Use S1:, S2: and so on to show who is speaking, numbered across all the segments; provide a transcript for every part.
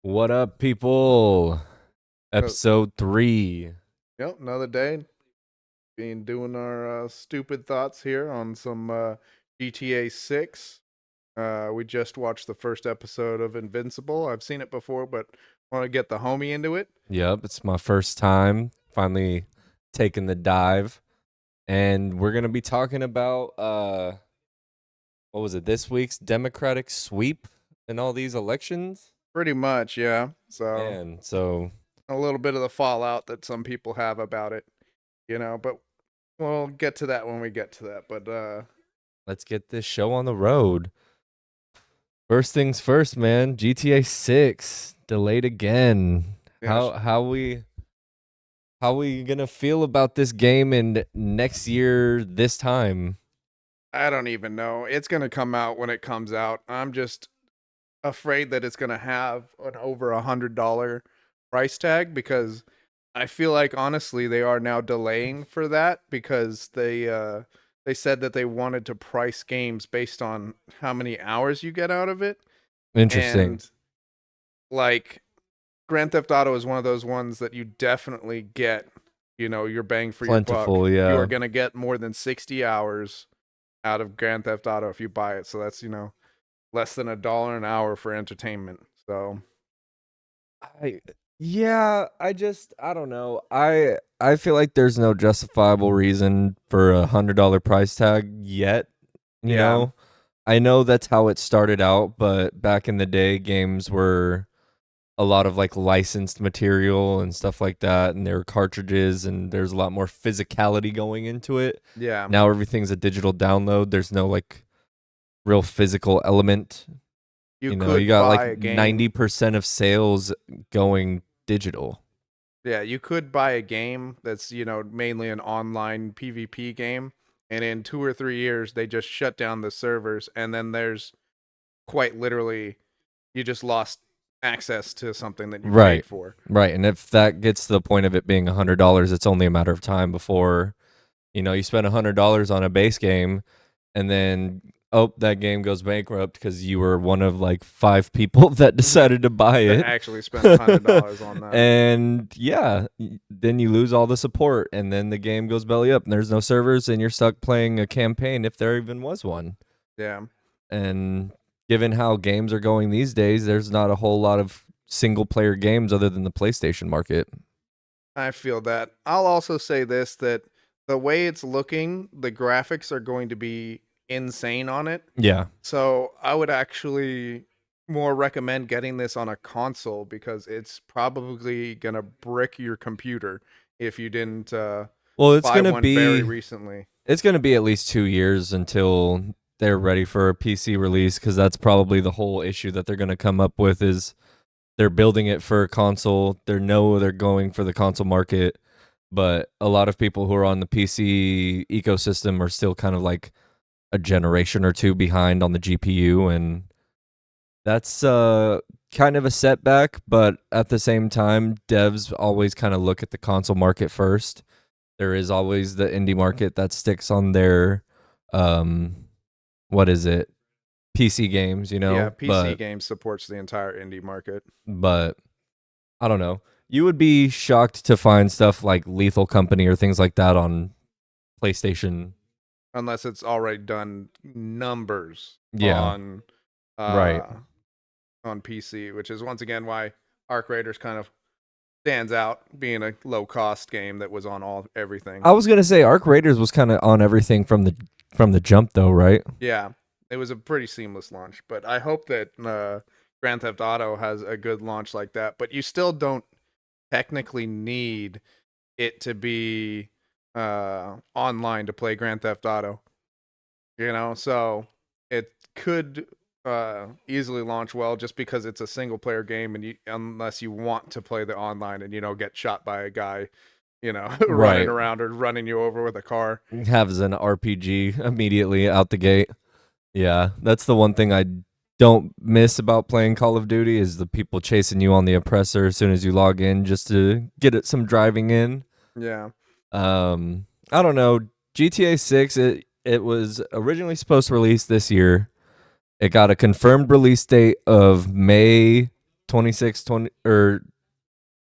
S1: What up, people?
S2: Uh,
S1: Episode 3.
S2: yep, another day. Being doing our stupid thoughts here on some GTA 6. We just watched the first episode of Invincible. I've seen it before, but want to get the homie into it.
S1: Yep, it's my first time finally taking the dive. And we're going to be talking about, what was it, this week's Democratic Sweep and all these elections?
S2: Pretty much, yeah. So
S1: Man, so
S2: a little bit of the fallout that some people have about it, but we'll get to that when we get to that. But
S1: let's get this show on the road. First things first, man. GTA 6 delayed again.
S2: yeah,
S1: How we gonna feel about this game in next year this time?
S2: I don't even know. It's gonna come out when it comes out. I'm just afraid that it's going to have an over $100 price tag because I feel like honestly they are now delaying for that because they said that they wanted to price games based on how many hours you get out of it.
S1: Interesting.
S2: And like Grand Theft Auto is one of those ones that you definitely get, your bang for your buck.
S1: Plentiful,
S2: You
S1: yeah.
S2: are going to get more than 60 hours out of Grand Theft Auto if you buy it. So that's, less than $1 an hour for entertainment. So
S1: I I don't know. I feel like there's no justifiable reason for $100 price tag yet. You
S2: yeah,
S1: know, I know that's how it started out, but back in the day, games were a lot of like licensed material and stuff like that, and there were cartridges, and there's a lot more physicality going into it.
S2: yeah.
S1: Now everything's a digital download. There's no like real physical element.
S2: You
S1: You
S2: could
S1: got
S2: buy
S1: like
S2: a game.
S1: 90% of sales going digital.
S2: Yeah, you could buy a game that's, mainly an online PvP game. And in 2 or 3 years, they just shut down the servers. And then there's quite literally, you just lost access to something that you paid
S1: Right.
S2: for.
S1: Right. And if that gets to the point of it being $100, it's only a matter of time before, you spend $100 on a base game and then, oh, that game goes bankrupt because you were one of like 5 people that decided to buy
S2: That
S1: it.
S2: actually spent $100 on that.
S1: And yeah, then you lose all the support and then the game goes belly up and there's no servers and you're stuck playing a campaign if there even was one.
S2: Yeah,
S1: And given how games are going these days, there's not a whole lot of single player games other than the PlayStation market.
S2: I feel that. I'll also say this that the way it's looking, the graphics are going to be insane on it.
S1: Yeah.
S2: So I would actually more recommend getting this on a console because it's probably gonna brick your computer if you didn't
S1: Well, it's
S2: buy
S1: going to
S2: one very
S1: be
S2: recently.
S1: it's going to be at least 2 years until they're ready for a PC release cuz that's probably the whole issue that they're going to come up with is they're building it for a console. They're going for the console market, but a lot of people who are on the PC ecosystem are still kind of like a generation or two behind on the GPU, and that's kind of a setback, but at the same time, devs always kind of look at the console market first. There is always the indie market that sticks on their um what is it? PC games,
S2: Yeah, PC
S1: but
S2: games supports the entire indie market
S1: but I don't know. You would be shocked to find stuff like Lethal Company or things like that on PlayStation.
S2: unless it's already done numbers
S1: Yeah, right.
S2: uh on PC, which is once again why Arc Raiders kind of stands out being a low cost game that was on all everything.
S1: I was gonna say Arc Raiders was kind of on everything from the jump, though, right?
S2: Yeah, it was a pretty seamless launch, but I hope that Grand Theft Auto has a good launch like that. But you still don't technically need it to be online to play Grand Theft Auto. So it could easily launch well just because it's a single player game, and unless you want to play the online and get shot by a guy, running
S1: Right.
S2: around or running you over with a car.
S1: Has an RPG immediately out the gate. Yeah, that's the one thing I don't miss about playing Call of Duty is the people chasing you on the oppressor as soon as you log in just to get it some driving in.
S2: Yeah.
S1: I don't know. GTA 6 it was originally supposed to release this year. It got a confirmed release date of May 26, 20 or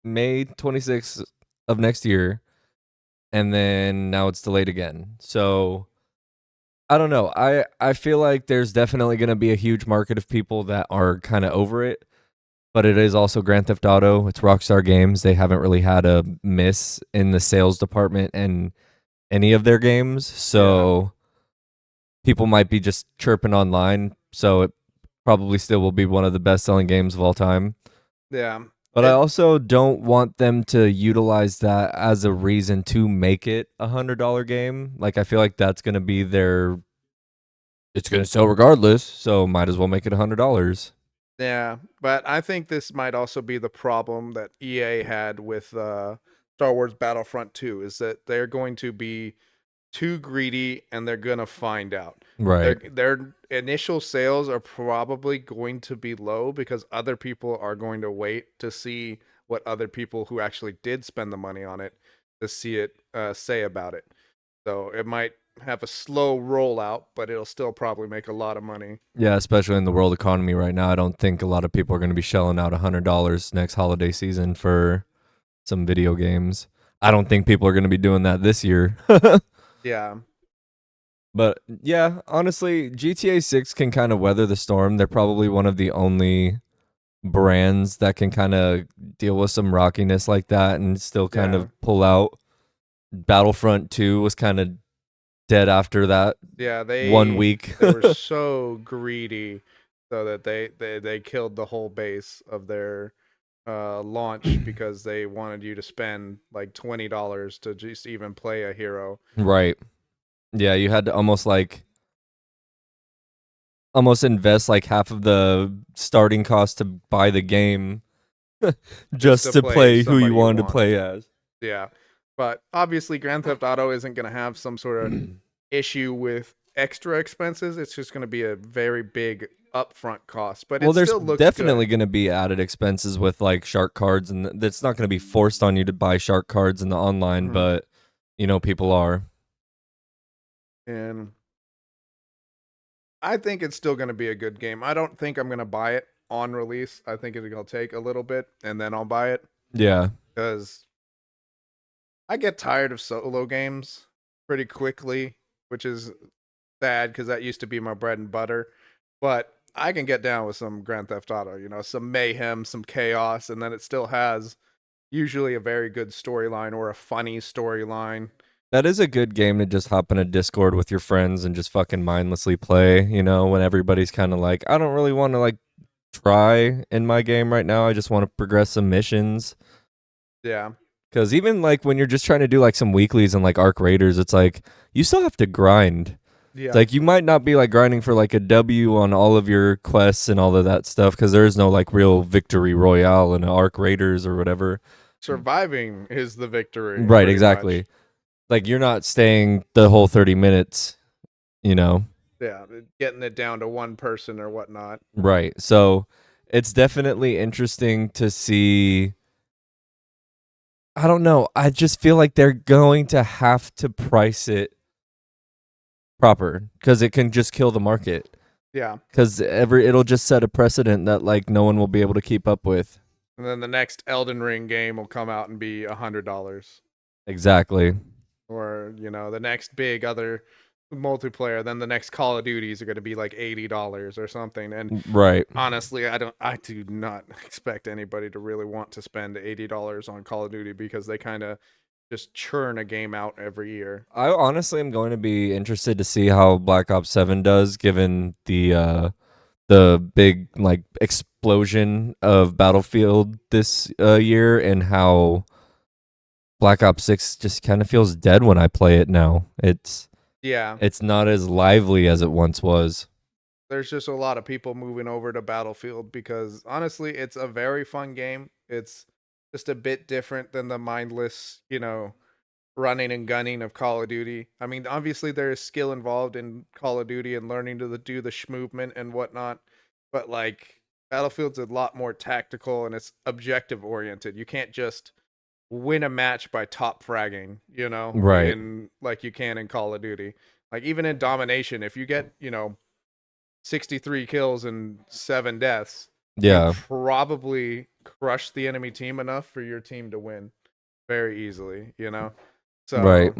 S1: May 26th of next year, and then now it's delayed again. So I don't know. I feel like there's definitely going to be a huge market of people that are kind of over it, but it is also Grand Theft Auto. It's Rockstar Games. They haven't really had a miss in the sales department in any of their games,
S2: Yeah.
S1: so people might be just chirping online. So it probably still will be one of the best selling games of all time.
S2: Yeah.
S1: But I
S2: It
S1: also don't want them to utilize that as a reason to make it $100 game. Like I feel like that's gonna be their. It's gonna sell regardless, so might as well make it $100.
S2: Yeah, but I think this might also be the problem that EA had with Star Wars Battlefront 2 is that they're going to be too greedy and they're going to find out.
S1: Right.
S2: Their initial sales are probably going to be low because other people are going to wait to see what other people who actually did spend the money on it to see it say about it. So it might have a slow rollout, but it'll still probably make a lot of money.
S1: Yeah, especially in the world economy right now, I don't think a lot of people are going to be shelling out $100 next holiday season for some video games. I don't think people are going to be doing that this year.
S2: Yeah.
S1: But yeah, honestly, GTA 6 can kind of weather the storm. They're probably one of the only brands that can kind of deal with some rockiness like that and still kind
S2: Yeah.
S1: of pull out. Battlefront 2 was kind of dead after that
S2: Yeah,
S1: 1 week.
S2: they were so greedy so that they killed the whole base of their launch because they wanted you to spend like $20 to just even play a hero.
S1: Right. Yeah, you had to almost invest like half of the starting cost to buy the game
S2: Just
S1: just
S2: to
S1: to
S2: play
S1: play who you
S2: somebody you
S1: wanted to
S2: want.
S1: play as.
S2: Yeah. But obviously Grand Theft Auto isn't going to have some sort of issue with extra expenses. It's just going to be a very big upfront cost, but
S1: Well,
S2: it
S1: there's
S2: still looks
S1: definitely
S2: good.
S1: going to be added expenses with like shark cards, and that's not going to be forced on you to buy shark cards in the online,
S2: Mhm.
S1: but people are.
S2: And I think it's still going to be a good game. I don't think I'm going to buy it on release. I think it's going to take a little bit and then I'll buy it
S1: Yeah,
S2: because I get tired of solo games pretty quickly, which is sad because that used to be my bread and butter. But I can get down with some Grand Theft Auto, some mayhem, some chaos, and then it still has usually a very good storyline or a funny storyline.
S1: that is a good game to just hop in a Discord with your friends and just fucking mindlessly play. When everybody's kind of like, I don't really want to like try in my game right now. I just want to progress some missions.
S2: Yeah.
S1: Because even like when you're just trying to do like some weeklies and like Arc Raiders, it's like you still have to grind. It's
S2: Yeah.
S1: like you might not be like grinding for like a W on all of your quests and all of that stuff because there is no like real victory royale in Arc Raiders or whatever.
S2: Surviving is the victory,
S1: Right,
S2: pretty much.
S1: exactly. Like you're not staying the whole 30 minutes, you know?
S2: Yeah. Getting it down to one person or whatnot.
S1: Right. So it's definitely interesting to see. I don't know. I just feel like they're going to have to price it proper because it can just kill the market.
S2: Yeah.
S1: Because it'll just set a precedent that like no one will be able to keep up with.
S2: And then the next Elden Ring game will come out and be $100.
S1: Exactly.
S2: Or, the next big other multiplayer, then the next Call of Duties are going to be like $80 or something. And
S1: Right.
S2: honestly, I do not expect anybody to really want to spend $80 on Call of Duty because they kind of just churn a game out every year.
S1: I honestly am going to be interested to see how Black Ops 7 does given the big like explosion of Battlefield this year and how Black Ops 6 just kind of feels dead when I play it now.
S2: Yeah,
S1: It's not as lively as it once was.
S2: there's just a lot of people moving over to Battlefield because honestly, it's a very fun game. It's just a bit different than the mindless, running and gunning of Call of Duty. I mean, obviously there is skill involved in Call of Duty and learning to do the movement and whatnot, but like Battlefield's a lot more tactical and it's objective oriented. You can't just win a match by top fragging,
S1: Right.
S2: in like you can in Call of Duty. Like even in domination, if you get, 63 kills and 7 deaths, you
S1: Yeah.
S2: probably crush the enemy team enough for your team to win very easily, you know?
S1: Right.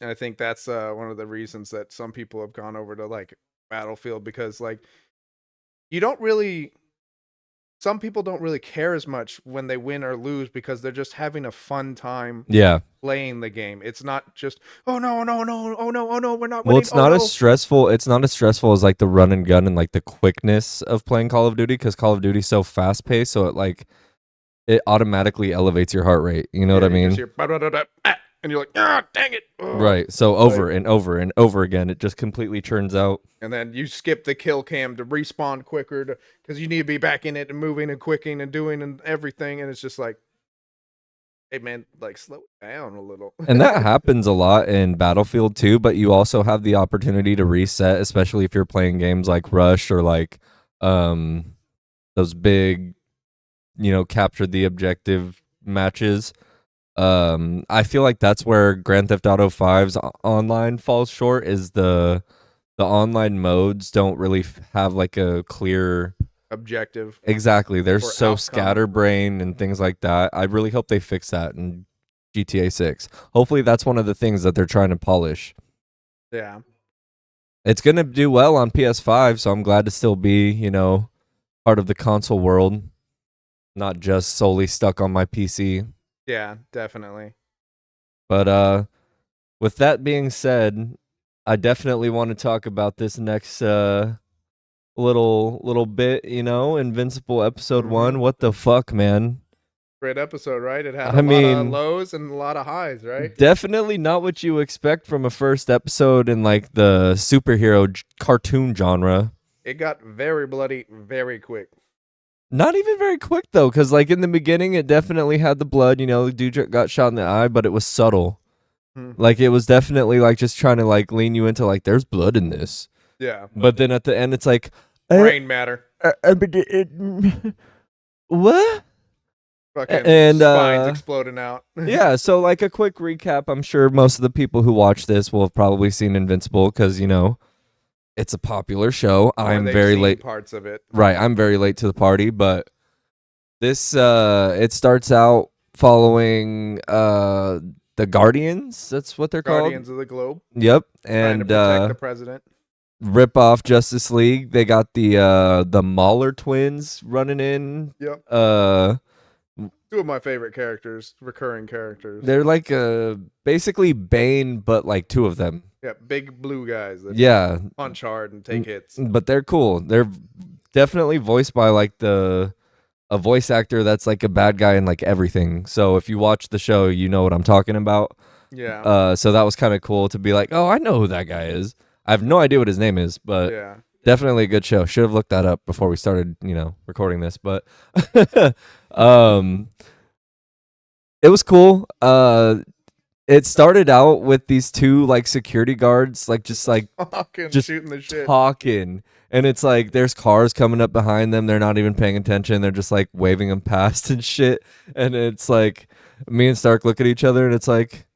S2: So I think that's one of the reasons that some people have gone over to like Battlefield, because like you don't really some people don't really care as much when they win or lose because they're just having a fun time
S1: Yeah.
S2: playing the game. It's not just, oh no, no, no, oh no, oh no, we're not
S1: Well,
S2: winning.
S1: it's
S2: Oh
S1: not as
S2: no.
S1: stressful. It's not as stressful as like the run and gun and like the quickness of playing Call of Duty, because Call of Duty's so fast paced. So it automatically elevates your heart rate. You know what
S2: Yeah,
S1: I
S2: you just
S1: mean?
S2: hear "Bah, and you're like, ah, dang it. Ugh."
S1: Right. So
S2: Like,
S1: over and over and over again, it just completely turns out.
S2: and then you skip the kill cam to respawn quicker because you need to be back in it and moving and quicking and doing and everything. And it's just like, hey man, like slow it down a little.
S1: And that happens a lot in Battlefield too, but you also have the opportunity to reset, especially if you're playing games like Rush or like um those big, capture the objective matches. I feel like that's where Grand Theft Auto 5's online falls short, is the online modes don't really have like a clear.
S2: Objective
S1: Exactly. They're
S2: or
S1: so
S2: outcome.
S1: scatterbrained and things like that. I really hope they fix that in GTA 6. Hopefully that's one of the things that they're trying to polish.
S2: Yeah.
S1: It's going to do well on PS5, so I'm glad to still be, part of the console world, not just solely stuck on my PC.
S2: Yeah, definitely.
S1: But with that being said, I definitely want to talk about this next little bit, Invincible episode 1. What the fuck, man?
S2: Great episode, right? It had a
S1: I
S2: lot of
S1: mean,
S2: lows and a lot of highs, right?
S1: definitely not what you expect from a first episode in like the superhero cartoon genre.
S2: It got very bloody very quick.
S1: Not even very quick though, because like in the beginning, it definitely had the blood. The dude got shot in the eye, but it was subtle.
S2: Hmm.
S1: Like it was definitely like just trying to like lean you into like there's blood in this.
S2: Yeah.
S1: But then at the end, it's like
S2: Brain matter.
S1: what?
S2: Fucking
S1: And
S2: spines exploding out.
S1: yeah, so like a quick recap. I'm sure most of the people who watch this will have probably seen Invincible because it's a popular show.
S2: Or
S1: I'm
S2: they've
S1: very
S2: seen
S1: late.
S2: parts of it.
S1: Right, I'm very late to the party, but this it starts out following the Guardians. That's what they're
S2: Guardians
S1: called.
S2: of the Globe.
S1: Yep,
S2: Trying to
S1: and
S2: protect the president.
S1: rip off Justice League. They got the Mauler twins running in.
S2: Yep.
S1: Uh,
S2: Two of my favorite characters, recurring characters.
S1: they're like basically Bane, but like two of them.
S2: Yeah, big blue guys that
S1: Yeah,
S2: punch hard and take hits.
S1: but they're cool. They're definitely voiced by like a voice actor that's like a bad guy in like everything. So if you watch the show, you know what I'm talking about.
S2: Yeah.
S1: So that was kind of cool to be like, oh, I know who that guy is. I have no idea what his name is, but
S2: Yeah.
S1: definitely a good show. Should have looked that up before we started, recording this. But um, it was cool. It started out with these two like security guards, like just just
S2: shooting the shit.
S1: talking, and it's like there's cars coming up behind them. They're not even paying attention. They're just like waving them past and shit. And it's like me and Stark look at each other, and it's like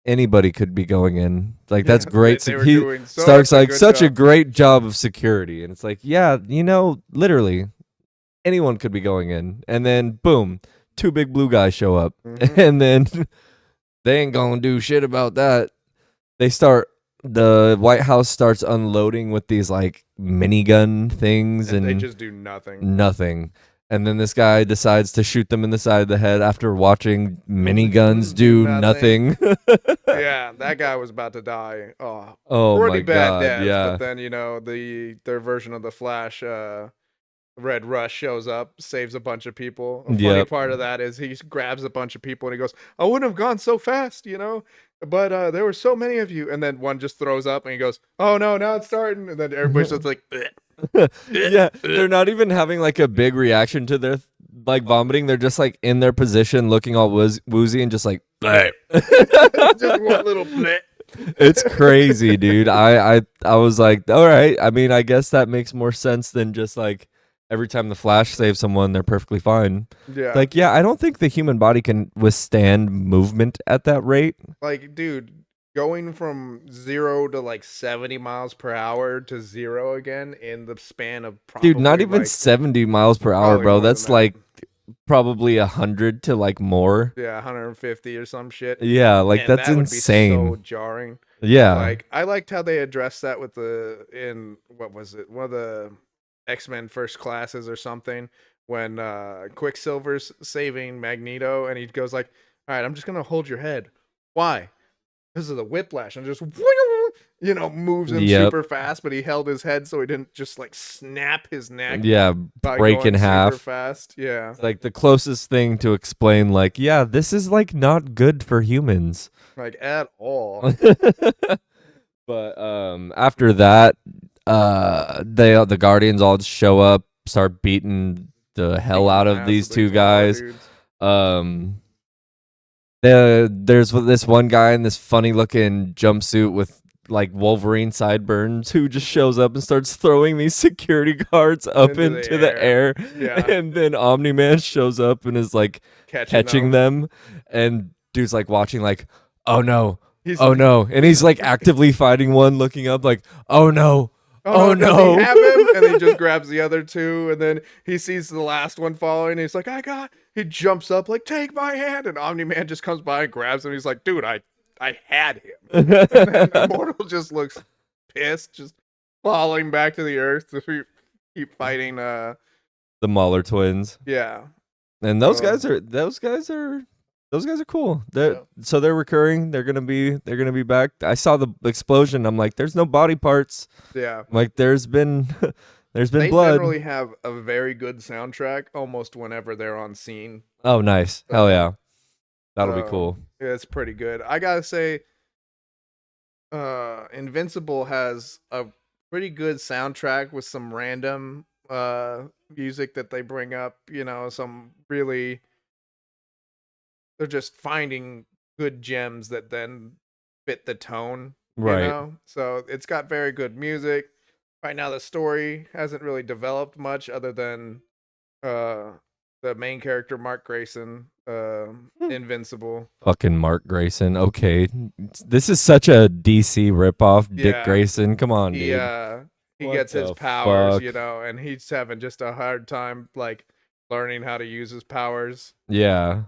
S1: anybody could be going in. Like that's great.
S2: They were doing
S1: Stark's like
S2: good
S1: such a
S2: job.
S1: great job of security, and it's like yeah, literally anyone could be going in. And then boom, two big blue guys show up, and then they ain't gonna do shit about that. The White House starts unloading with these like minigun things, and
S2: they just do nothing.
S1: nothing. And then this guy decides to shoot them in the side of the head after watching miniguns do nothing.
S2: Yeah, that guy was about to die.
S1: Oh
S2: pretty
S1: my
S2: bad
S1: god,
S2: death.
S1: yeah.
S2: But then their version of the Flash, Red Rush shows up, saves a bunch of people. A funny
S1: Yep.
S2: part of that is he grabs a bunch of people and he goes, "I wouldn't have gone so fast, but there were so many of you." And then one just throws up and he goes, "Oh no, now it's starting." And then everybody's just like,
S1: Yeah, they're not even having like a big reaction to their like vomiting. They're just like in their position, looking all woozy and just like,
S2: just one little bleh.
S1: It's crazy, dude. I was like, all right. I mean, I guess that makes more sense than just like every time the Flash saves someone, they're perfectly fine.
S2: Yeah.
S1: Like, yeah, I don't think the human body can withstand movement at that rate.
S2: Like, dude, going from 0 to like 70 miles per hour to 0 again in the span of
S1: Dude, not
S2: probably
S1: even
S2: like
S1: 70 miles per hour,
S2: probably
S1: bro.
S2: more than
S1: That's
S2: that.
S1: like probably 100 to like more.
S2: Yeah, 150 or some shit.
S1: Yeah, like
S2: Man,
S1: that's
S2: that would be so
S1: insane.
S2: jarring.
S1: Yeah.
S2: Like I liked how they addressed that with the in what was it? One of the X-Men First Classes or something when Quicksilver's saving Magneto and he goes like, "All right, I'm just going to hold your head." Why? Because of the whiplash and just moves him
S1: Yep.
S2: super fast, but he held his head so he didn't just like snap his neck
S1: Yeah,
S2: by
S1: break in
S2: going super
S1: half.
S2: fast. Yeah.
S1: It's like the closest thing to explain like, yeah, this is like not good for humans.
S2: Like at all.
S1: But after that, the Guardians all just show up, start beating the hell
S2: Beating
S1: out
S2: the
S1: of
S2: ass
S1: these
S2: of the
S1: two
S2: claw
S1: guys.
S2: dudes.
S1: Um there's this one guy in this funny looking jumpsuit with like Wolverine sideburns who just shows up and starts throwing these security guards up
S2: Into the
S1: into the
S2: air.
S1: air.
S2: Yeah.
S1: And then Omni-Man shows up and is like catching them. And dude's like watching like, oh no,
S2: He's
S1: oh
S2: like,
S1: no. And he's like actively fighting one, looking up like, oh no,
S2: oh
S1: oh
S2: no, does he
S1: no.
S2: have him? And he just grabs the other two, and then he sees the last one following. And he's like, He jumps up like, take my hand, and Omni Man just comes by and grabs him. He's like, dude, I had him. And then Immortal just looks pissed, just falling back to the earth to keep fighting.
S1: The Mauler twins.
S2: Yeah.
S1: And
S2: So
S1: those guys are cool.
S2: yeah.
S1: So they're recurring. They're gonna be back. I saw the explosion. I'm like, there's no body parts.
S2: Yeah.
S1: I'm like there's been there's been
S2: They
S1: blood.
S2: generally have a very good soundtrack almost whenever they're on scene.
S1: Oh, nice. Hell yeah. That'll be
S2: So
S1: cool.
S2: yeah, it's pretty good. I gotta say, Invincible has a pretty good soundtrack with some random music that they bring up, some really they're just finding good gems that then fit the tone,
S1: Right.
S2: So it's got very good music. Right now the story hasn't really developed much other than uh the main character Mark Grayson, Invincible.
S1: Fucking Mark Grayson. Okay. This is such a DC ripoff. Dick
S2: Yeah.
S1: Grayson. Come on,
S2: He
S1: dude.
S2: he
S1: What
S2: gets his
S1: the
S2: powers,
S1: fuck?
S2: and he's having just a hard time like learning how to use his powers.
S1: Yeah.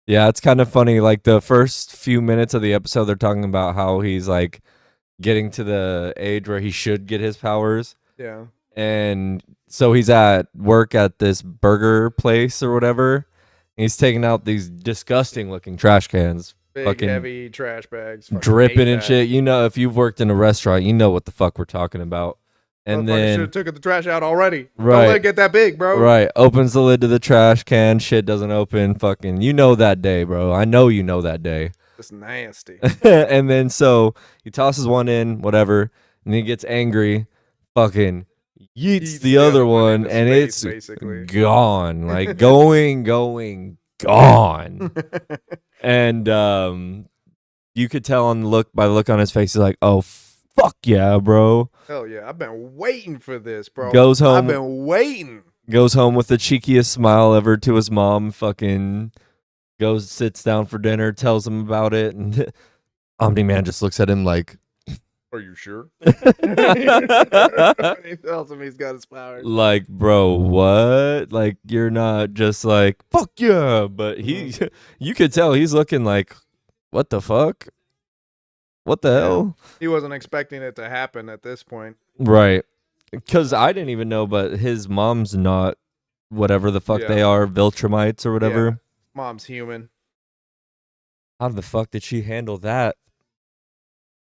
S1: Yeah, it's kind of funny. Like the first few minutes of the episode, they're talking about how he's like getting to the age where he should get his powers.
S2: Yeah.
S1: And so he's at work at this burger place or whatever. And he's taking out these disgusting looking trash cans,
S2: Big
S1: fucking
S2: heavy trash bags, fucking
S1: dripping
S2: hate
S1: and
S2: that.
S1: shit. You know, if you've worked in a restaurant, you know what the fuck we're talking about. And
S2: Motherfucker should have
S1: then,
S2: took the trash out already. Don't
S1: right,
S2: let it get that big, bro.
S1: right, opens the lid to the trash can. Shit doesn't open. Fucking, you know that day, bro. I know you know that day.
S2: It's nasty.
S1: And then so he tosses one in, whatever, and he gets angry, fucking yeets the other one,
S2: into
S1: and
S2: space,
S1: it's
S2: basically.
S1: gone, like going, gone. And you could tell on the look by the look on his face, he's like, "Oh fuck yeah, bro!"
S2: Hell yeah, I've been waiting for this, bro.
S1: Goes
S2: I've
S1: home,
S2: been waiting.
S1: goes home with the cheekiest smile ever to his mom. Fucking goes, sits down for dinner, tells him about it, and Omni Man just looks at him like,
S2: Are you sure? He tells him he's got his powers.
S1: like, bro, what? Like, you're not just like, fuck yeah. But you could tell he's looking like, what the fuck? What the hell?
S2: He wasn't expecting it to happen at this point.
S1: Right. Because I didn't even know, but his mom's not whatever the fuck they
S2: Yeah.
S1: are, Viltrumites or whatever.
S2: Yeah. Mom's human.
S1: How the fuck did she handle that?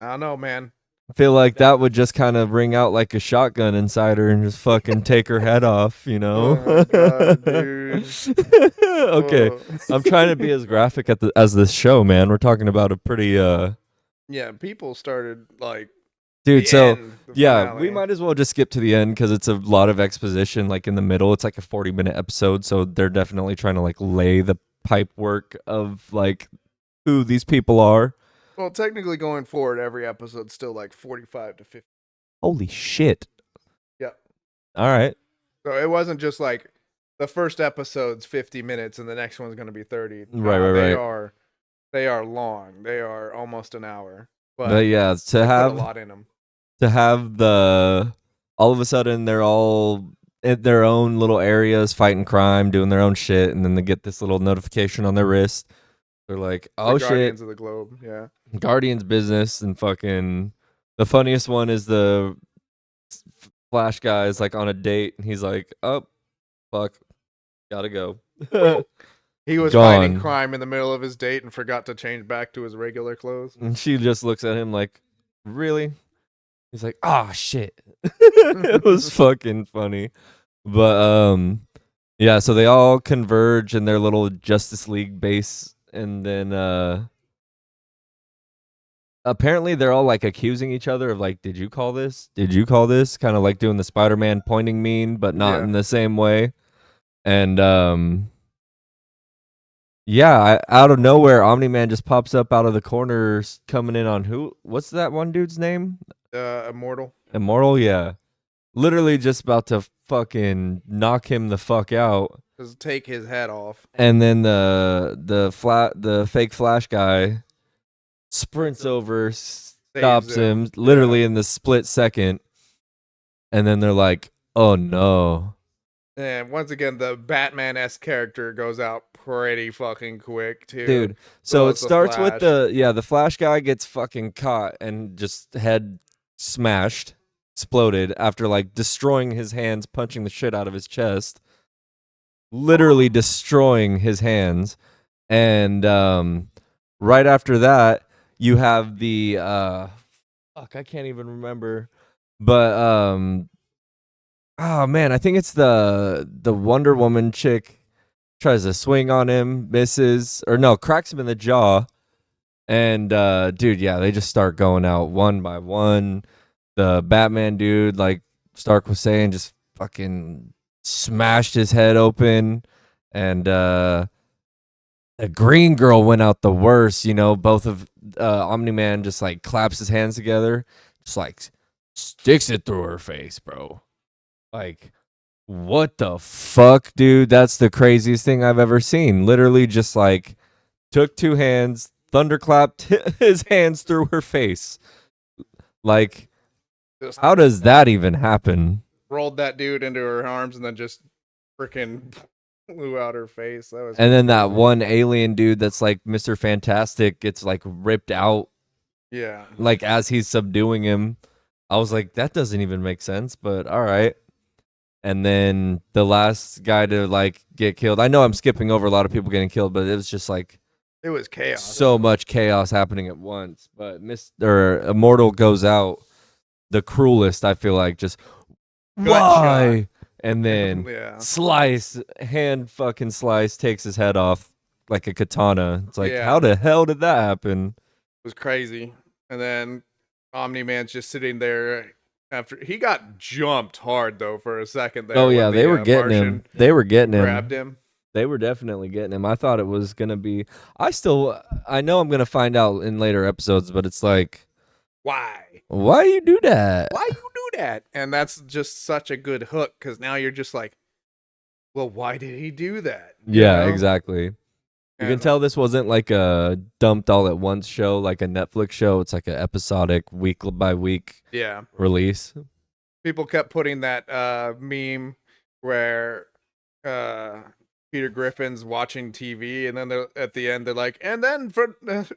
S2: I don't know, man.
S1: I feel like that would just kind of ring out like a shotgun inside her and just fucking take her head off, you know?
S2: Oh my God, dude.
S1: Okay.
S2: Oh.
S1: I'm trying to be as graphic as this show, man. We're talking about a pretty
S2: Yeah, people started like
S1: dude,
S2: the
S1: so
S2: end, the
S1: yeah,
S2: finale.
S1: we might as well just skip to the end because it's a lot of exposition like in the middle. It's like a 40-minute episode, so they're definitely trying to like lay the pipe work of like who these people are.
S2: Well, technically going forward, every episode's still like 45 to 50.
S1: Holy shit.
S2: Yeah.
S1: All right.
S2: So it wasn't just like the first episode's 50 minutes and the next one's going to be 30.
S1: Right.
S2: They are long. They are almost an hour.
S1: But yeah,
S2: they put a lot in them.
S1: to have the all of a sudden they're all in their own little areas fighting crime, doing their own shit, and then they get this little notification on their wrist. They're like,
S2: The
S1: "Oh shit,
S2: Guardians of the Globe, yeah.
S1: Guardians business." And fucking the funniest one is the Flash guy is like on a date and he's like, "Oh, fuck, gotta go."
S2: He was fighting
S1: Gone.
S2: crime in the middle of his date and forgot to change back to his regular clothes.
S1: And she just looks at him like, "Really?" He's like, "Ah, shit." It was fucking funny. But yeah, so they all converge in their little Justice League base, and then apparently they're all like accusing each other of like, "Did you call this? Did you call this?" Kind of like doing the Spider-Man pointing meme, but not
S2: Yeah.
S1: in the same way. And yeah, out of nowhere, Omni-Man just pops up out of the corners, coming in on who? What's that one dude's name?
S2: Immortal.
S1: Immortal, yeah. Literally just about to fucking knock him the fuck out.
S2: Just take his head off.
S1: And then the fake Flash guy sprints over, stops him literally in the split second. And then they're like, "Oh no."
S2: And once again, the Batman-esque character goes out pretty fucking quick too.
S1: Dude, so it starts with the Flash guy gets fucking caught and just head smashed, exploded after like destroying his hands, punching the shit out of his chest. Literally destroying his hands. And right after that, you have the fuck, I can't even remember. But oh man, I think it's the Wonder Woman chick tries to swing on him, misses, or no, cracks him in the jaw. And dude, yeah, they just start going out one by one. The Batman dude, like Stark was saying, just fucking smashed his head open. And the Green Girl went out the worst, you know, both of Omni-Man just like claps his hands together, just like sticks it through her face, bro. Like, what the fuck, dude? That's the craziest thing I've ever seen. Literally just like took two hands, thunderclapped his hands through her face. Like,
S2: just
S1: how does that even happen?
S2: rolled that dude into her arms and then just freaking blew out her face. That was
S1: And then that one alien dude that's like Mr. Fantastic gets like ripped out.
S2: Yeah.
S1: Like as he's subduing him. I was like, that doesn't even make sense, but all right. And then the last guy to like get killed. I know I'm skipping over a lot of people getting killed, but it was just like
S2: it was chaos.
S1: So much chaos happening at once. But Mr. Immortal goes out the cruelest, I feel like, just why? And then slice, hand fucking slice, takes his head off like a katana. It's like, how the hell did that happen?
S2: It was crazy. And then Omni-Man's just sitting there after he got jumped hard though for a second there.
S1: Oh yeah, they were getting him. They were getting him.
S2: Grabbed him.
S1: They were definitely getting him. I thought it was gonna be. I know I'm gonna find out in later episodes, but it's like, why you do that?
S2: Why you do that? And that's just such a good hook because now you're just like, well, why did he do that?
S1: Yeah, exactly. You can tell this wasn't like a dumped all at once show, like a Netflix show. It's like an episodic, week by week release.
S2: People kept putting that meme where Peter Griffin's watching TV, and then at the end they're like, and then for an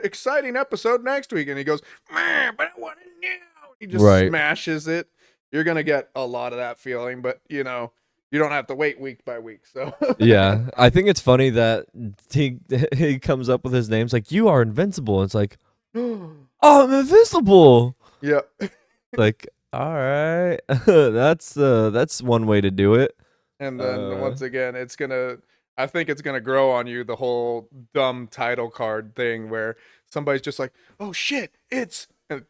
S2: exciting episode next week, and he goes, man, but I want it now. He just smashes it. You're gonna get a lot of that feeling, but you know, you don't have to wait week by week. So
S1: yeah, I think it's funny that he comes up with his names like, you are invincible. It's like, oh, I'm invisible.
S2: Yeah.
S1: Like, all right, that's one way to do it.
S2: And then once again, I think it's gonna grow on you, the whole dumb title card thing where somebody's just like, oh shit, it's gonna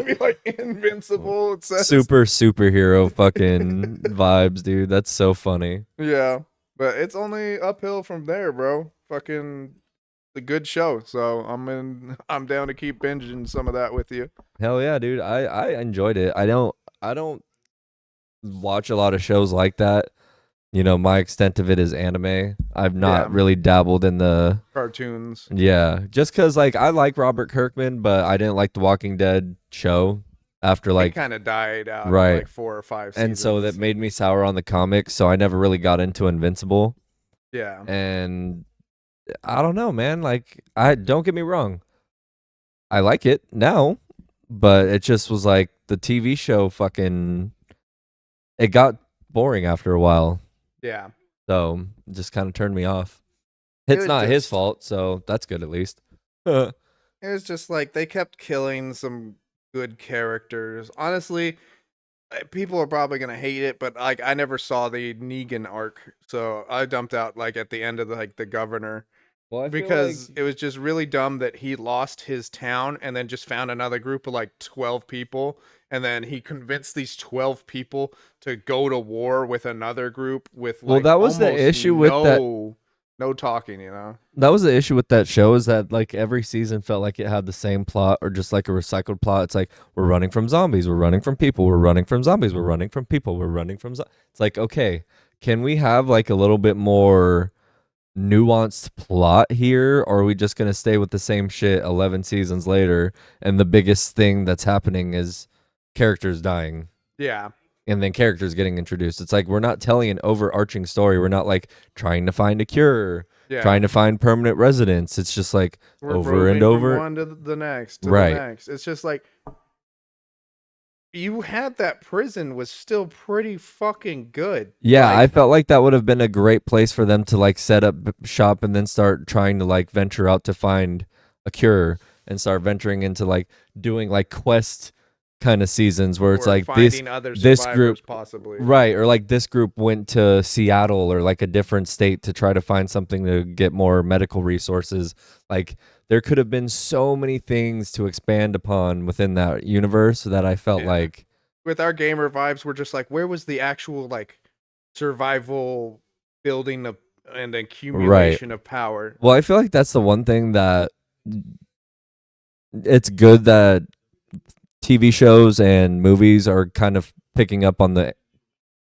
S2: be like Invincible. It says.
S1: Super superhero fucking vibes, dude. That's so funny.
S2: Yeah, but it's only uphill from there, bro. Fucking a good show. So I'm down to keep binging some of that with you.
S1: Hell yeah, dude. I enjoyed it. I don't watch a lot of shows like that. my extent of it is anime. I've not
S2: Yeah,
S1: really dabbled in the
S2: cartoons.
S1: yeah, just cuz like I like Robert Kirkman, but I didn't like the Walking Dead show after
S2: It
S1: like
S2: kind of died out at
S1: right.
S2: like 4 or 5
S1: And so that
S2: seasons.
S1: made me sour on the comics, so I never really got into Invincible.
S2: Yeah,
S1: And I don't know, man, like I don't get me wrong. I like it now, but it just was like the TV show fucking it got boring after a while.
S2: yeah.
S1: So, it just kind of turned me off.
S2: It
S1: It's
S2: was
S1: not his
S2: just,
S1: fault, so that's good at least. Well,
S2: it was just like they kept killing some good characters. Honestly, people are probably gonna hate it, but like I never saw the Negan arc, so I dumped out like at the end of the governor
S1: I feel like
S2: because it was just really dumb that he lost his town and then just found another group of like 12 people, and then he convinced these 12 people to go to war with another group with
S1: well,
S2: like
S1: that was the
S2: almost
S1: issue with that
S2: no talking, you know.
S1: that was the issue with that show is that like every season felt like it had the same plot or just like a recycled plot. It's like we're running from zombies, we're running from people, we're running from zombies, we're running from people, we're running from it's like okay, can we have like a little bit more nuanced plot here, or are we just going to stay with the same shit 11 seasons later and the biggest thing that's happening is characters dying
S2: Yeah.
S1: and then characters getting introduced? It's like we're not telling an overarching story. We're not like trying to find a cure,
S2: Yeah.
S1: trying to find permanent residents. It's just like
S2: We're
S1: over and
S2: moving from
S1: over.
S2: one to the next to the
S1: Right.
S2: next. It's just like you had that prison was still pretty fucking good.
S1: Yeah, I
S2: Like,
S1: felt like that would have been a great place for them to like set up shop and then start trying to like venture out to find a cure and start venturing into like doing like quest kind of seasons where it's
S2: or
S1: like this
S2: finding other
S1: this group
S2: survivors possibly.
S1: right, or like this group went to Seattle or like a different state to try to find something to get more medical resources. Like there could have been so many things to expand upon within that universe that I felt
S2: Yeah.
S1: like
S2: With our gamer vibes, we're just like, where was the actual like survival building of and
S1: right.
S2: accumulation of power?
S1: Well, I feel like that's the one thing that it's good that TV shows and movies are kind of picking up on the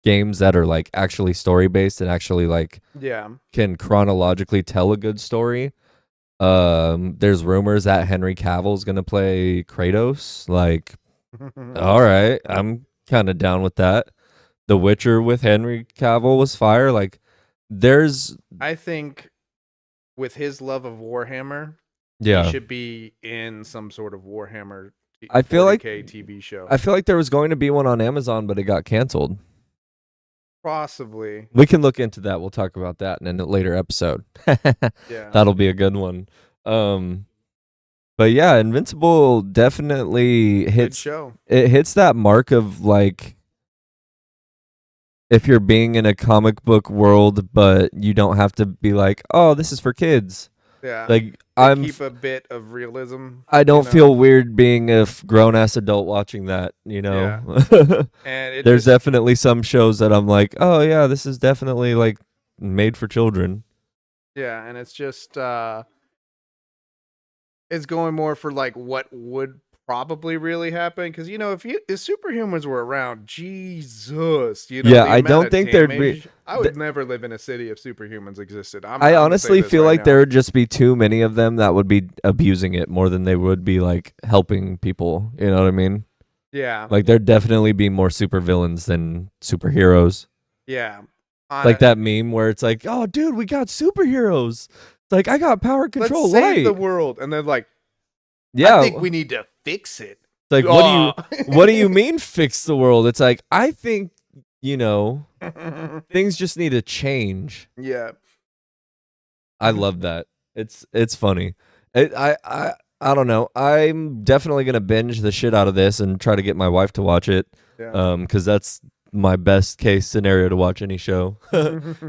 S1: games that are like actually story based and actually like
S2: Yeah.
S1: can chronologically tell a good story. There's rumors that Henry Cavill's gonna play Kratos. Like, all right, I'm kind of down with that. The Witcher with Henry Cavill was fire. Like, there's
S2: I think with his love of Warhammer, he
S1: yeah.
S2: should be in some sort of Warhammer
S1: I feel like
S2: 40K TV show.
S1: I feel like there was going to be one on Amazon, but it got canceled.
S2: Possibly.
S1: We can look into that. We'll talk about that in a later episode.
S2: Yeah.
S1: That'll be a good one. But yeah, Invincible definitely
S2: Good
S1: hits
S2: show.
S1: it hits that mark of like if you're being in a comic book world, but you don't have to be like, oh, this is for kids.
S2: Yeah.
S1: Like
S2: They keep a bit of realism.
S1: I don't
S2: you know?
S1: feel weird being a grown ass adult watching that.
S2: Yeah. And it
S1: There's
S2: just,
S1: definitely some shows that I'm like, oh yeah, this is definitely like made for children.
S2: yeah, and it's just it's going more for like what would probably really happen because if superhumans were around, Jesus,
S1: Yeah,
S2: the
S1: I
S2: amount
S1: don't
S2: of
S1: think there'd be.
S2: damage. I would never live in a city if superhumans existed.
S1: I
S2: I'm gonna say
S1: honestly
S2: this
S1: feel
S2: right
S1: like
S2: now.
S1: there would just be too many of them that would be abusing it more than they would be like helping people. You know what I mean?
S2: Yeah,
S1: Like there'd definitely be more supervillains than superheroes.
S2: yeah.
S1: Like that meme where it's like, "Oh, dude, we got superheroes." It's like I got power
S2: Let's
S1: control
S2: save the
S1: light.
S2: world, and then like,
S1: Yeah.
S2: I think we need to fix it.
S1: It's like, what do you mean fix the world? It's like I think, things just need to change.
S2: Yeah.
S1: I love that. It's funny. I don't know. I'm definitely gonna binge the shit out of this and try to get my wife to watch it.
S2: Yeah.
S1: Because that's my best case scenario to watch any show.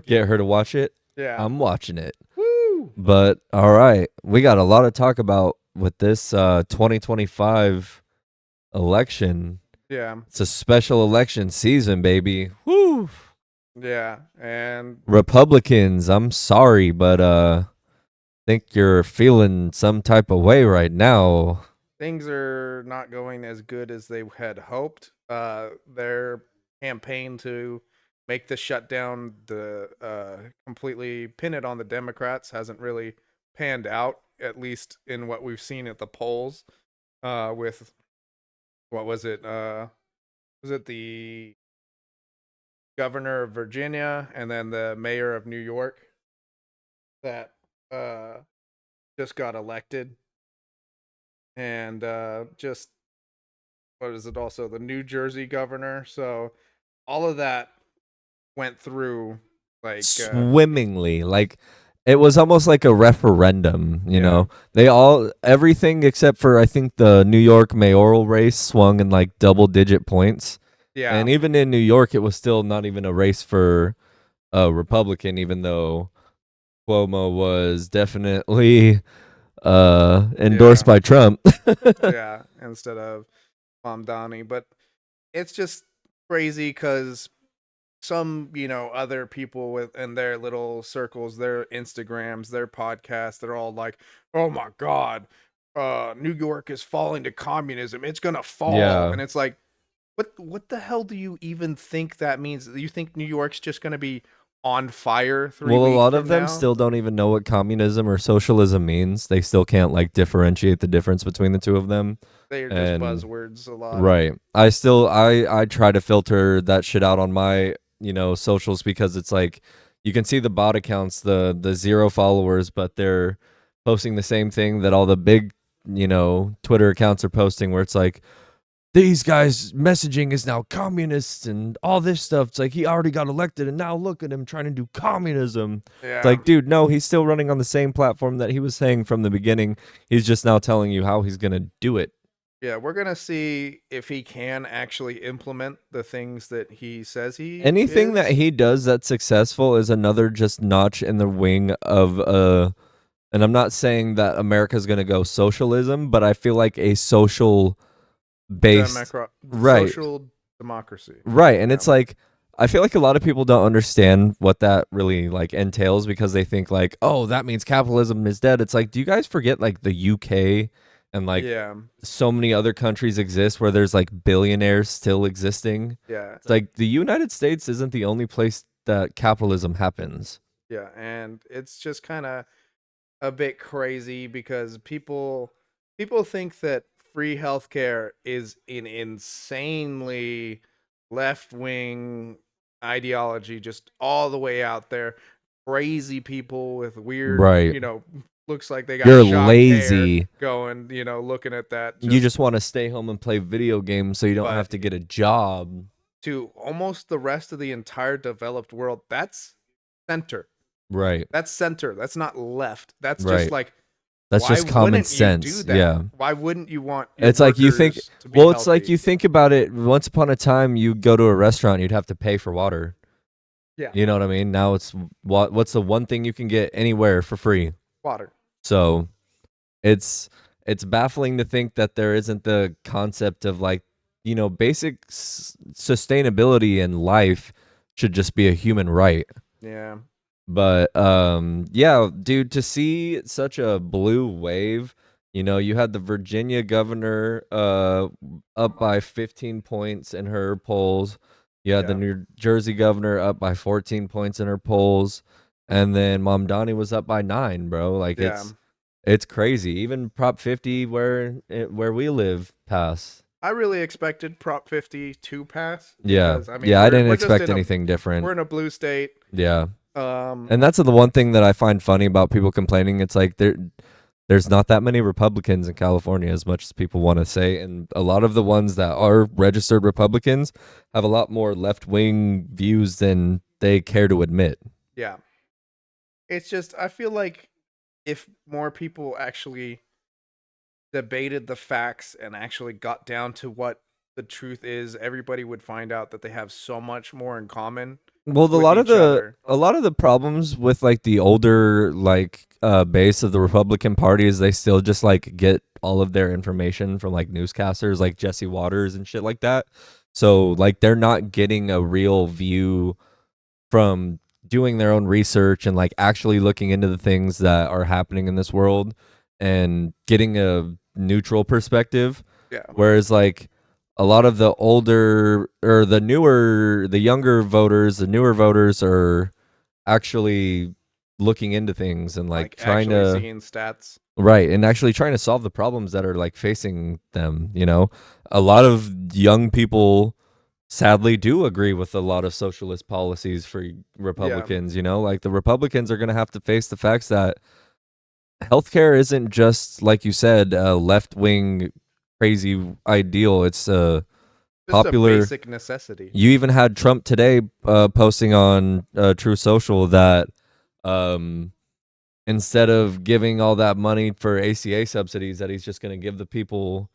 S1: Get her to watch it.
S2: Yeah.
S1: I'm watching it.
S2: Woo.
S1: But all right, we got a lot to talk about with this 2025 election.
S2: Yeah.
S1: It's a special election season, baby. Woo!
S2: Yeah. And
S1: Republicans, I'm sorry, but think you're feeling some type of way right now.
S2: things are not going as good as they had hoped. Their campaign to make the shutdown the completely pin it on the Democrats hasn't really panned out, at least in what we've seen at the polls. With what was it the governor of Virginia and then the mayor of New York that uh just got elected, and just what is it, also the New Jersey governor. So all of that went through like
S1: Swimmingly. Like it was almost like a referendum, you
S2: yeah,
S1: know. They all everything except for I think the New York mayoral race swung in like double digit points.
S2: yeah,
S1: And even in New York it was still not even a race for a Republican, even though Cuomo was definitely endorsed
S2: yeah,
S1: by Trump.
S2: yeah, instead of Donnie. But it's just crazy because some, other people in their little circles, their Instagrams, their podcasts, they're all like, "Oh my God, New York is falling to communism. It's gonna fall,"
S1: Yeah.
S2: and it's like, what the hell do you even think that means? You think New York's just gonna be on fire three
S1: Well, a
S2: weeks
S1: lot of
S2: from
S1: them
S2: now?
S1: still don't even know what communism or socialism means. They still can't like differentiate the difference between the two of them.
S2: They are just
S1: And
S2: buzzwords, a lot.
S1: right. I try to filter that shit out on my, socials because it's like you can see the bot accounts, the zero followers, but they're posting the same thing that all the big, Twitter accounts are posting where it's like these guys messaging is now communist and all this stuff. It's like he already got elected and now look at him trying to do communism. It's
S2: Yeah,
S1: like, dude, no, he's still running on the same platform that he was saying from the beginning. He's just now telling you how he's going to do it.
S2: yeah, we're gonna see if he can actually implement the things that he says he
S1: Anything that
S2: is.
S1: he does that's successful is another just notch in the wing of and I'm not saying that America's going to go socialism, but I feel like a social based right.
S2: Social democracy.
S1: Right. And
S2: Yeah,
S1: it's like I feel like a lot of people don't understand what that really like entails because they think like, "Oh, that means capitalism is dead." It's like, do you guys forget like the UK and like
S2: yeah,
S1: so many other countries exist where there's like billionaires still existing?
S2: yeah,
S1: It's like the United States isn't the only place that capitalism happens.
S2: yeah, and it's just kind of a bit crazy because people think that free healthcare is an insanely left wing ideology, just all the way out there. Crazy people with weird,
S1: Right.
S2: looks like they got
S1: You're
S2: shocked hair
S1: lazy.
S2: going, looking at that.
S1: You
S2: Just
S1: just want to stay home and play video games so you don't have
S2: but
S1: to get a job.
S2: to almost the rest of the entire developed world, that's center.
S1: Right.
S2: That's center. That's not left. That's just
S1: Right.
S2: like,
S1: That's
S2: why
S1: just common
S2: wouldn't you do
S1: sense.
S2: that?
S1: Yeah.
S2: Why wouldn't you want your
S1: It's like you think
S2: workers to be
S1: well, it's like
S2: healthy?
S1: you think about it, once upon a time you go to a restaurant, you'd have to pay for water.
S2: Yeah,
S1: You know what I mean? Now it's what's the one thing you can get anywhere for free?
S2: water.
S1: So, it's it's baffling to think that there isn't the concept of like, basic sustainability in life should just be a human right.
S2: Yeah,
S1: But yeah, dude, to see such a blue wave, you had the Virginia governor up by 15 points in her polls. You had the
S2: yeah,
S1: New Jersey governor up by 14 points in her polls, and then Mamdani was up by 9, bro. Like
S2: yeah.
S1: it's crazy. Even Prop 50 where we live passed.
S2: I really expected Prop 50 to pass
S1: Yeah.
S2: because I mean
S1: Yeah, I didn't
S2: we're just
S1: expect anything
S2: we're
S1: different.
S2: in a blue state.
S1: Yeah.
S2: Um,
S1: And that's the one thing that I find funny about people complaining. It's like there's not that many Republicans in California as much as people want to say, and a lot of the ones that are registered Republicans have a lot more left-wing views than they care to admit.
S2: yeah. It's just I feel like if more people actually debated the facts and actually got down to what the truth is, everybody would find out that they have so much more in common
S1: Well,
S2: with each other.
S1: a lot of the problems with like the older like base of the Republican Party is they still just like get all of their information from like newscasters like Jesse Waters and shit like that. So like they're not getting a real view from doing their own research and like actually looking into the things that are happening in this world and getting a neutral perspective.
S2: Yeah.
S1: Whereas like a lot of the older or the younger voters, the newer voters are actually looking into things and like
S2: Like
S1: trying
S2: actually
S1: to
S2: seeing stats.
S1: right and actually trying to solve the problems that are like facing them. A lot of young people sadly do agree with a lot of socialist policies for
S2: Yeah.
S1: Republicans. Like the Republicans are going to have to face the facts that healthcare isn't just like you said a left wing crazy ideal. It's a
S2: Just a
S1: popular.
S2: basic necessity.
S1: You even had Trump today posting on True Social that um, instead of giving all that money for ACA subsidies, that he's just going to give the people,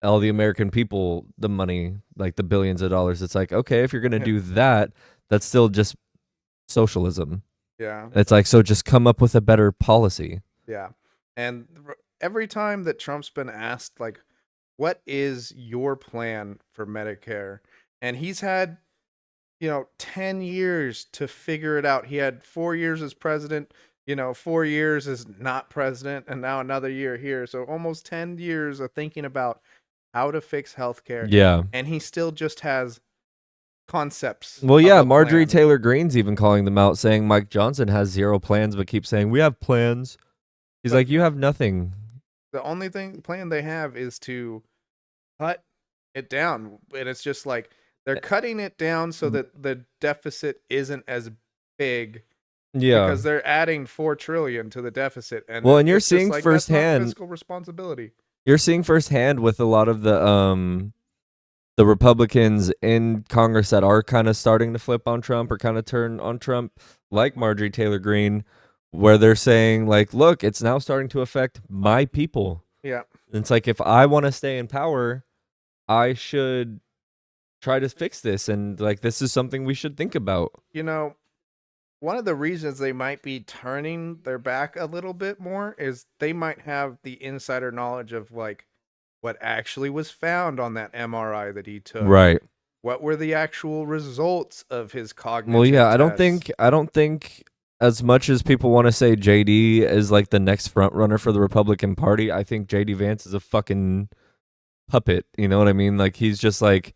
S1: all the American people, the money, like the billions of dollars. It's like, okay, if you're going to
S2: Yeah.
S1: do that, that's still just socialism.
S2: Yeah.
S1: It's like, so just come up with a better policy.
S2: Yeah. And every time that Trump's been asked, like, what is your plan for Medicare? And he's had, 10 years to figure it out. He had 4 years as president, 4 years as not president, and now another year here. So almost 10 years of thinking about how to fix healthcare.
S1: Yeah.
S2: And he still just has concepts
S1: Well,
S2: of
S1: yeah,
S2: a
S1: Marjorie
S2: plan.
S1: Taylor Greene's even calling them out, saying Mike Johnson has zero plans, but keeps saying we have plans. He's
S2: But
S1: like, you have nothing.
S2: the only plan they have is to cut it down. And it's just like they're cutting it down so that the deficit isn't as big
S1: Yeah.
S2: because they're adding 4 trillion to the deficit, and
S1: Well, and you're
S2: it's just
S1: seeing
S2: like that's not
S1: firsthand.
S2: fiscal responsibility.
S1: You're seeing firsthand with a lot of the Republicans in Congress that are kind of starting to flip on Trump or kind of turn on Trump, like Marjorie Taylor Greene, where they're saying like, look, it's now starting to affect my people.
S2: Yeah.
S1: And it's like if I want to stay in power, I should try to fix this, and like this is something we should think about.
S2: You know, one of the reasons they might be turning their back a little bit more is they might have the insider knowledge of like what actually was found on that MRI that he took.
S1: Right.
S2: What were the actual results of his
S1: Well, yeah,
S2: cognitive
S1: I don't
S2: tests?
S1: think I don't think as much as people want to say JD is like the next front runner for the Republican Party, I think JD Vance is a fucking puppet. You know what I mean? Like he's just like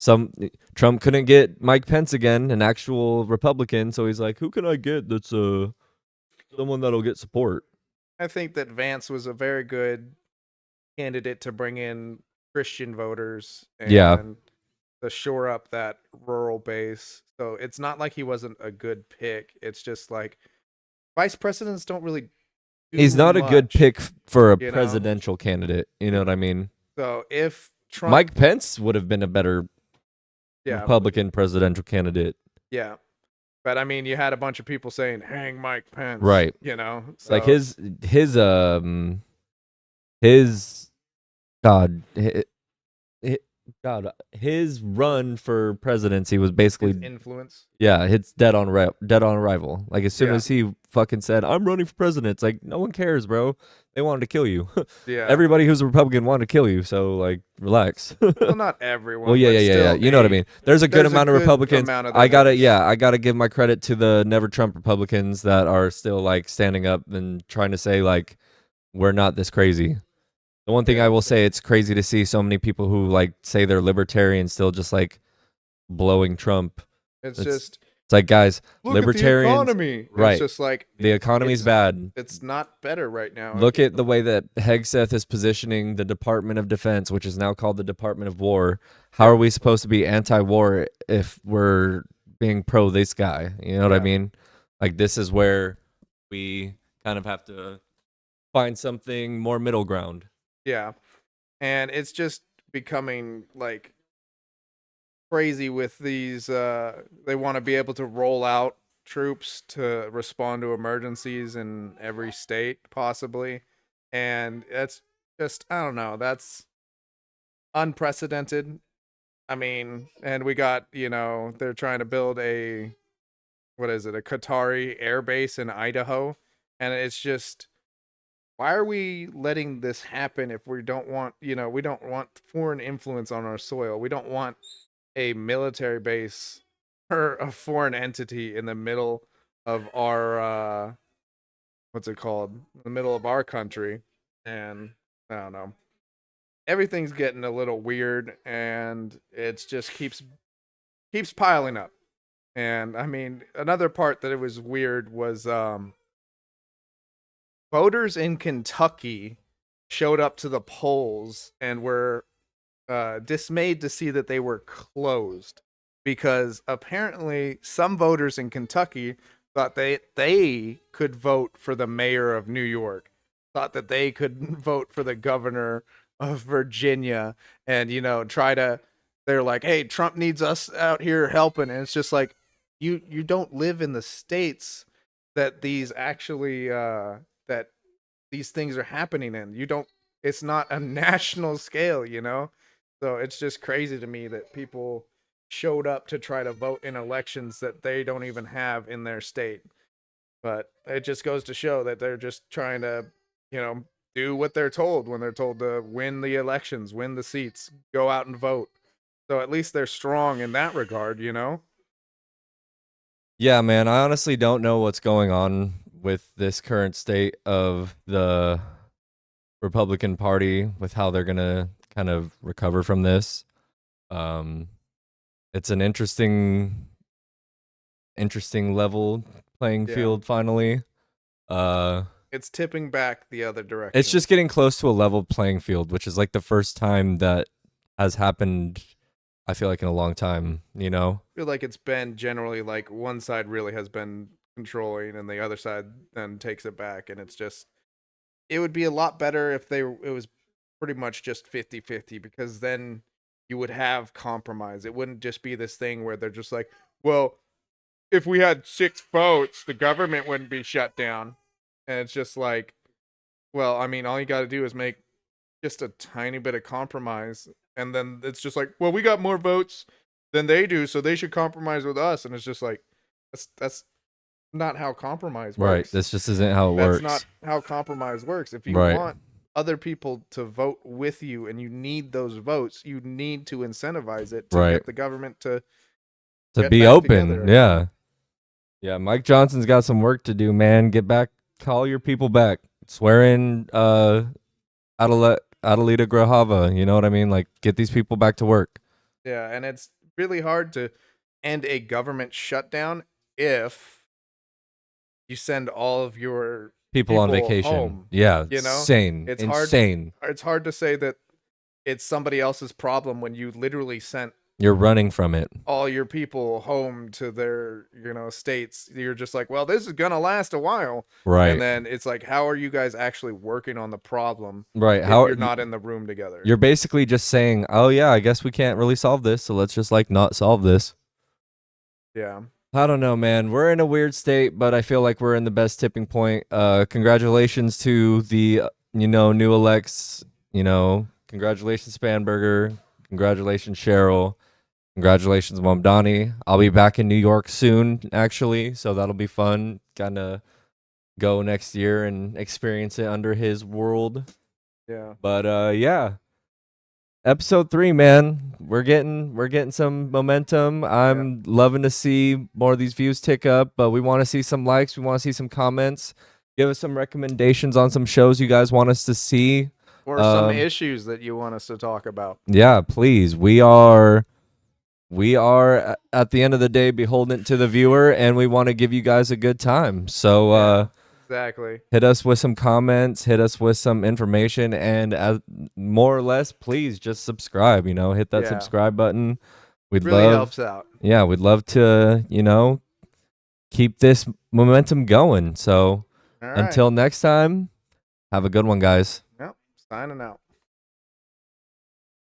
S1: some Trump couldn't get Mike Pence again, an actual Republican, so he's like, who can I get that's someone that'll get support?
S2: I think that Vance was a very good candidate to bring in Christian voters
S1: Yeah.
S2: and to shore up that rural base. So it's not like he wasn't a good pick. It's just like vice presidents don't really
S1: He's
S2: do
S1: not a good
S2: much,
S1: pick for a
S2: you know?
S1: presidential candidate. You know what I mean?
S2: So if Trump,
S1: Mike Pence would have been a better
S2: yeah,
S1: Republican presidential candidate.
S2: yeah. But I mean, you had a bunch of people saying, hang Mike Pence,
S1: Right. Like
S2: So,
S1: his God hi- God his run for presidency was
S2: his
S1: basically
S2: influence.
S1: yeah, it's dead on arrival. Like as soon
S2: Yeah.
S1: as he fucking said, "I'm running for president," it's like no one cares, bro. They wanted to kill you.
S2: Yeah.
S1: Everybody who's a Republican wanted to kill you, so like relax.
S2: Well, not
S1: Well,
S2: everyone,
S1: yeah,
S2: but
S1: yeah, yeah, yeah.
S2: still
S1: You know what I mean. There's a good
S2: there's a
S1: amount of
S2: good
S1: Republicans.
S2: amount of
S1: I
S2: that
S1: gotta,
S2: is.
S1: yeah, I gotta give my credit to the Never Trump Republicans that are still like standing up and trying to say like we're not this crazy. The one thing
S2: Yeah.
S1: I will say, it's crazy to see so many people who like say they're libertarian still just like blowing Trump.
S2: It's
S1: It's
S2: just
S1: it's like guys,
S2: look at the
S1: libertarians,
S2: economy. It's
S1: right?
S2: just like
S1: The economy's
S2: it's
S1: bad.
S2: it's not better right now.
S1: Look at the way that Hegseth is positioning the Department of Defense, which is now called the Department of War. How are
S2: Yeah.
S1: we supposed to be anti-war if we're being pro this guy? You know what I
S2: Yeah.
S1: mean? Like this is where we kind of have to find something more middle ground.
S2: Yeah. And it's just becoming like crazy with these they want to be able to roll out troops to respond to emergencies in every state possibly. And it's just I don't know, that's unprecedented. I mean, and we got, they're trying to build a what is it, a Qatari air base in Idaho. And it's just why are we letting this happen if we don't want, we don't want foreign influence on our soil. We don't want a military base or a foreign entity in the middle of our what's it called? In the middle of our country. And I don't know. everything's getting a little weird, and it's just keeps piling up. And I mean, another part that it was weird was voters in Kentucky showed up to the polls and were dismayed to see that they were closed because apparently some voters in Kentucky thought they could vote for the mayor of New York, thought that they could vote for the governor of Virginia, and try to. They're like, hey, Trump needs us out here helping, and it's just like you don't live in the states that these actually that these things are happening in. You don't. It's not a national scale. So it's just crazy to me that people showed up to try to vote in elections that they don't even have in their state. But it just goes to show that they're just trying to, do what they're told when they're told to win the elections, win the seats, go out and vote. So at least they're strong in that regard.
S1: Yeah, man, I honestly don't know what's going on with this current state of the Republican Party with how they're going to kind of recover from this. Um it's an interesting level playing
S2: Yeah.
S1: field finally.
S2: It's tipping back the other direction.
S1: It's just getting close to a level playing field, which is like the first time that has happened, I feel like, in a long time,
S2: I feel like it's been generally like one side really has been controlling and the other side then takes it back, and it would be a lot better if it was pretty much just 50-50, because then you would have compromise. It wouldn't just be this thing where they're just like, well, if we had 6 votes, the government wouldn't be shut down. And it's just like, well, I mean, all you got to do is make just a tiny bit of compromise, and then it's just like, well, we got more votes than they do, so they should compromise with us. And it's just like, that's not how compromise
S1: right?
S2: works.
S1: This just isn't how it
S2: That's
S1: works.
S2: not how compromise works. If you
S1: Right.
S2: want other people to vote with you and you need those votes, you need to incentivize it to
S1: Right.
S2: get the government to
S1: To
S2: get
S1: be
S2: back
S1: open.
S2: together
S1: Yeah. Yeah, Mike Johnson's got some work to do, man. Get back, call your people back. Swear in Adelita Grajava, you know what I mean? Like, get these people back to work.
S2: Yeah, and it's really hard to end a government shutdown if you send all of your
S1: People on vacation.
S2: home.
S1: Yeah,
S2: You know?
S1: insane.
S2: It's
S1: insane.
S2: It's hard to say that it's somebody else's problem when you literally sent
S1: You're running from it.
S2: all your people home to their states. You're just like, well, this is gonna last a while,
S1: Right.
S2: and then it's like, how are you guys actually working on the problem
S1: Right.
S2: if
S1: How
S2: you're not in the room together?
S1: You're basically just saying, "Oh yeah, I guess we can't really solve this, so let's just like not solve this."
S2: Yeah.
S1: I don't know, man. We're in a weird state, but I feel like we're in the best tipping point. Congratulations to the new elects. Congratulations Spanberger. Congratulations Cheryl. Congratulations Mom Donnie. I'll be back in New York soon, actually, so that'll be fun. Gonna go next year and experience it under his world.
S2: Yeah.
S1: But yeah. Episode 3, man. We're getting some momentum. I'm loving to see more of these views tick up, but we want to see some likes. We want to see some comments. Give us some recommendations on some shows you guys want us to see.
S2: Or some issues that you want us to talk about.
S1: Yeah, please. We are at the end of the day beholden to the viewer, and we want to give you guys a good time. So
S2: exactly.
S1: hit us with some comments, hit us with some information, and more or less, please just subscribe. Hit that subscribe button. We'd
S2: really
S1: love
S2: helps out.
S1: Yeah, we'd love to keep this momentum going. So
S2: All right.
S1: until next time, have a good one, guys.
S2: Yep. Signing out.